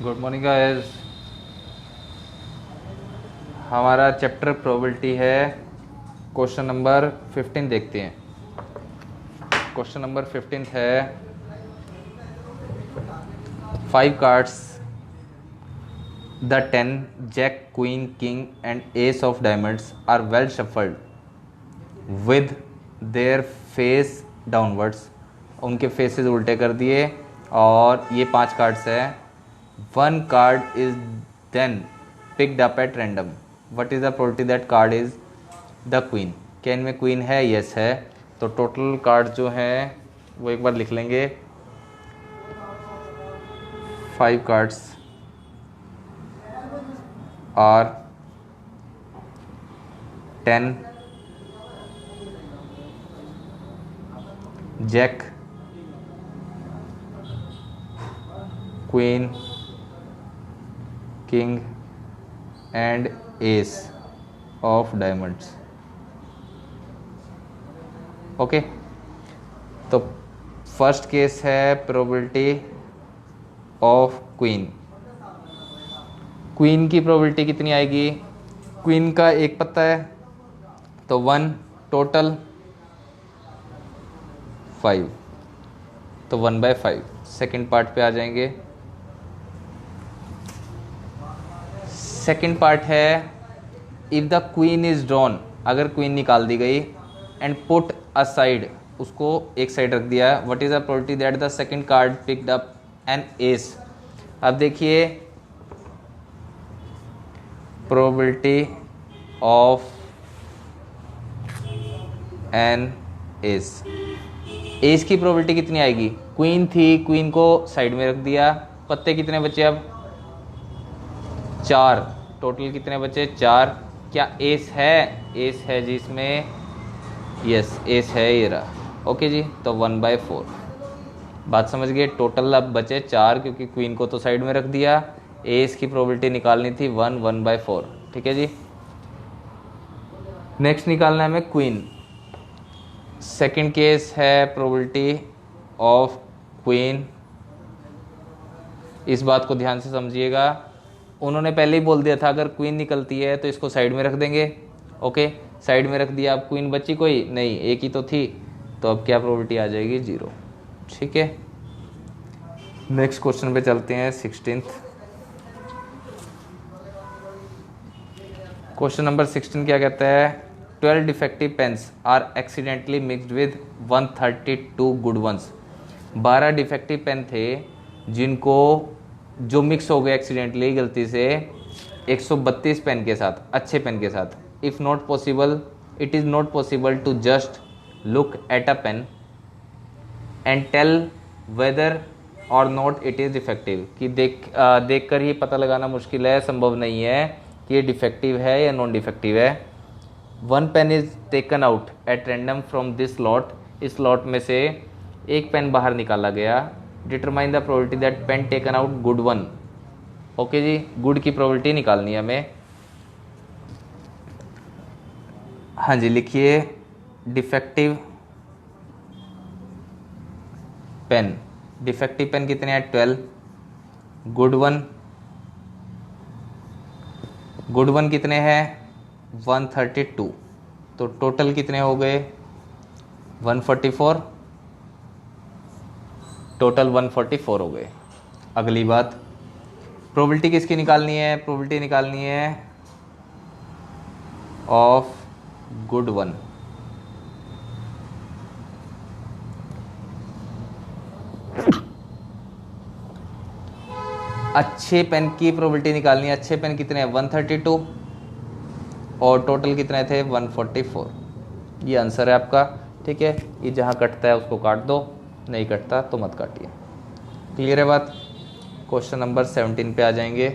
Good morning guys. हमारा chapter probability है। Question number 15 देखते हैं। क्वेश्चन नंबर 15 है 5 cards the 10 jack queen king and ace of diamonds are well shuffled with their face downwards. उनके faces उल्टे कर दिए और ये 5 कार्ड्स है। One card is then picked up at random. What is the probability that card is the queen. क्या इनमें queen है? यस है। तो टोटल कार्ड जो है वो एक बार लिख लेंगे। 5 cards are 10 jack queen king and ace of diamonds. Okay, तो फर्स्ट केस है प्रोबेबिलिटी ऑफ क्वीन। क्वीन की प्रोबेबिलिटी कितनी आएगी? क्वीन का एक पत्ता है तो 1, टोटल 5, तो 1/5। सेकेंड पार्ट पे आ जाएंगे। सेकेंड पार्ट है if the queen is drawn. अगर क्वीन निकाल दी गई एंड पुट असाइड, उसको एक साइड रख दिया, what is the probability that the second card picked up an ace. अब देखिए probability of an ace. Ace की प्रोबेबिलिटी कितनी आएगी? क्वीन थी, क्वीन को साइड में रख दिया, पत्ते कितने बचे अब? 4। टोटल कितने बचे? 4। क्या एस है? एस है जी इसमें। यस, एस है, ये रहा। ओके जी, तो 1/4। बात समझ गए? टोटल अब बचे 4 क्योंकि क्वीन को तो साइड में रख दिया। एस की प्रोबेबिलिटी निकालनी थी 1/4। ठीक है जी। नेक्स्ट निकालना है हमें क्वीन। सेकंड केस है प्रोबेबिलिटी ऑफ क्वीन। इस बात को ध्यान से समझिएगा। उन्होंने पहले ही बोल दिया था अगर क्वीन निकलती है तो इसको साइड में रख देंगे। ओके, साइड में रख दिया। अब क्वीन बची कोई नहीं, एक ही तो थी, तो अब क्या प्रोबेबिलिटी आ जाएगी? 0। ठीक है, नेक्स्ट क्वेश्चन पे चलते हैं। 16th क्वेश्चन नंबर 16 क्या कहता है? 12 defective pens are accidentally mixed with 132 good ones. 12 defective pen थे जिनको जो मिक्स हो गए एक्सीडेंटली, गलती से 132 पेन के साथ, अच्छे पेन के साथ। If not possible, it is not possible to just look at a pen and tell whether or not it is defective. कि देख कर ही पता लगाना मुश्किल है, संभव नहीं है कि ये डिफेक्टिव है या नॉन डिफेक्टिव है। 1 pen is taken out at random from this lot. इस लॉट में से एक पेन बाहर निकाला गया। Determine the probability that pen taken out good 1। Okay जी, गुड की प्रोबेबिलिटी निकालनी है हमें। हाँ जी, लिखिए डिफेक्टिव पेन। डिफेक्टिव पेन कितने हैं? 12। गुड 1, गुड 1 कितने हैं? 132। तो टोटल कितने हो गए? 144। टोटल 144 हो गए। अगली बात, प्रोबेबिलिटी किसकी निकालनी है? प्रोबेबिलिटी निकालनी है ऑफ गुड 1। अच्छे पेन की प्रोबेबिलिटी निकालनी है। अच्छे पेन कितने हैं? 132 और टोटल कितने थे? 144। ये आंसर है आपका। ठीक है, ये जहाँ कटता है उसको काट दो, नहीं कटता तो मत काटिए। क्लियर है बात? क्वेश्चन नंबर 17 पे आ जाएंगे।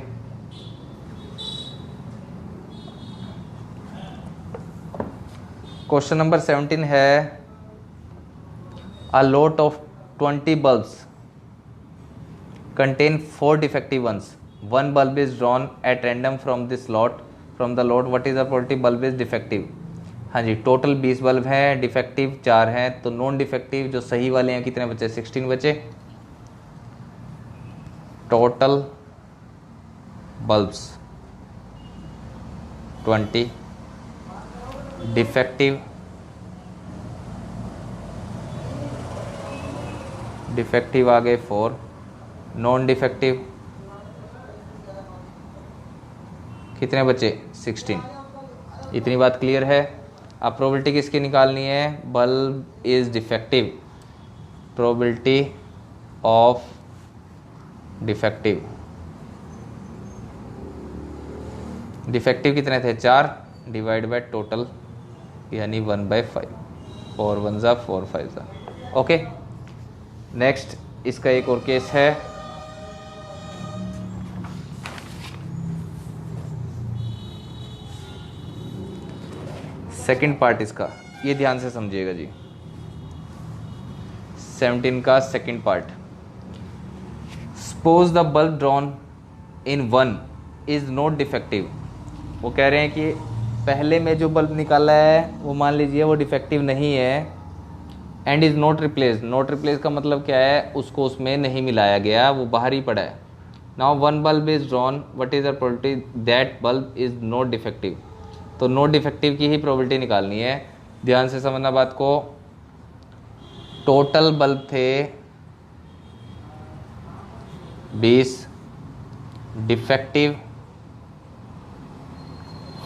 क्वेश्चन नंबर 17 है a lot of 20 bulbs contain 4 defective ones. One bulb is drawn at random from this lot. From the lot, what is the probability bulb is defective? हाँ जी, total 20 bulb हैं, defective 4 हैं, तो non defective जो सही वाले हैं कितने बचे? 16 बचे। टोटल बल्ब्स 20, डिफेक्टिव आ गए 4, नॉन डिफेक्टिव कितने बचे 16। इतनी बात क्लियर है। अब प्रोबेबिलिटी किसकी निकालनी है, bulb is defective, probability of defective. Defective कितने थे 4, डिवाइड बाय टोटल यानी 1/5, 4 1 जा 4 5 जा। ओके, नेक्स्ट इसका एक और केस है। सेकंड पार्ट इसका, ये ध्यान से समझिएगा जी। 17 का second part, suppose the bulb drawn in 1 is not defective. वो कह रहे हैं कि पहले में जो बल्ब निकाला है वो मान लीजिए वो डिफेक्टिव नहीं है, and is not replace. Not replace का मतलब क्या है, उसको उसमें नहीं मिलाया गया, वो बाहर ही पड़ा है। Now 1 bulb is drawn, what is the probability that bulb is not defective. तो नॉट डिफेक्टिव की ही प्रोबेबिलिटी निकालनी है। ध्यान से समझना बात को। टोटल बल्ब थे 20, डिफेक्टिव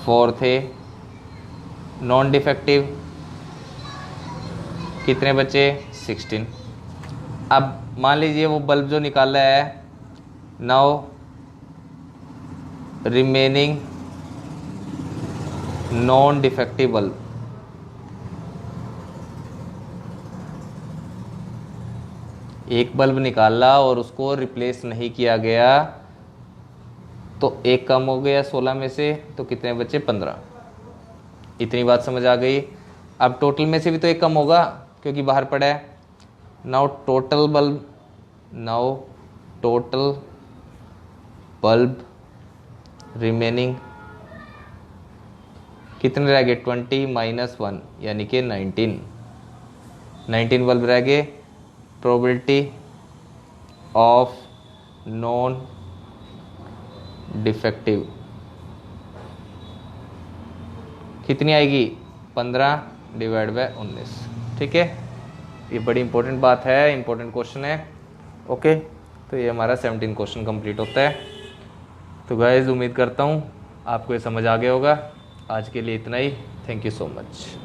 4 थे, नॉन डिफेक्टिव कितने बचे 16। अब मान लीजिए वो बल्ब जो निकाला है, now remaining non defective bulb, एक बल्ब निकाला और उसको रिप्लेस नहीं किया गया, तो एक कम हो गया 16 में से, तो कितने बचे 15। इतनी बात समझ आ गई। अब टोटल में से भी तो एक कम होगा क्योंकि बाहर पड़ा है। नाउ टोटल बल्ब रिमेनिंग कितने रह गए 20 - 1 यानी कि 19 बल्ब रह गए। प्रोबेबिलिटी ऑफ नॉन डिफेक्टिव कितनी आएगी 15 डिवाइड बाय 19। ठीक है, ये बड़ी इंपॉर्टेंट बात है, इंपॉर्टेंट क्वेश्चन है। ओके, तो ये हमारा 17 क्वेश्चन कंप्लीट होता है। तो गाइस उम्मीद करता हूँ आपको ये समझ आ गया होगा। आज के लिए इतना ही। Thank you so much.